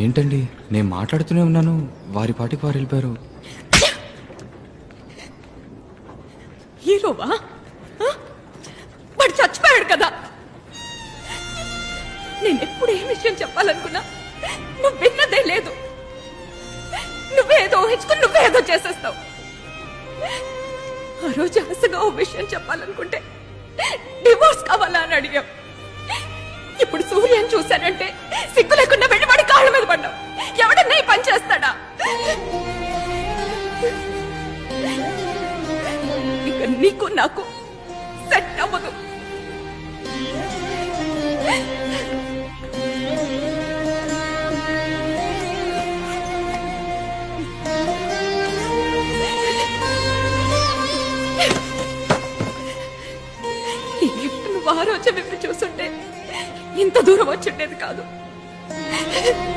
ఏంటండి, నేను మాట్లాడుతూనే ఉన్నాను, వారి పాటికి వారు వెళ్ళిపోయారు. హీరోవా? వాడు చచ్చిపోయాడు కదా. నేను ఎప్పుడు ఏ విషయం చెప్పాలనుకున్నా నువ్వు విన్నదే లేదు. నువ్వేదో ఊహించుకుని నువ్వేదో చేసేస్తావు. ఆ రోజు ఆశగా ఓ విషయం చెప్పాలనుకుంటే డివోర్స్ కావాలా అని అడిగావు. ఇప్పుడు సూర్యని చూశానంటే సిగ్గు లేకుండా వెళ్ళి వాడి కాళ్ళ మీద పడ్డావు. ఎవడన్నా ఈ పని చేస్తాడా? ఇక నీకు నాకు సెట్ అవ్వదు. ఈ గిఫ్ట్ నువ్వు ఆ రోజు విప్పి చూస్తుంటే ఇంత దూరం వచ్చుండేది కాదు.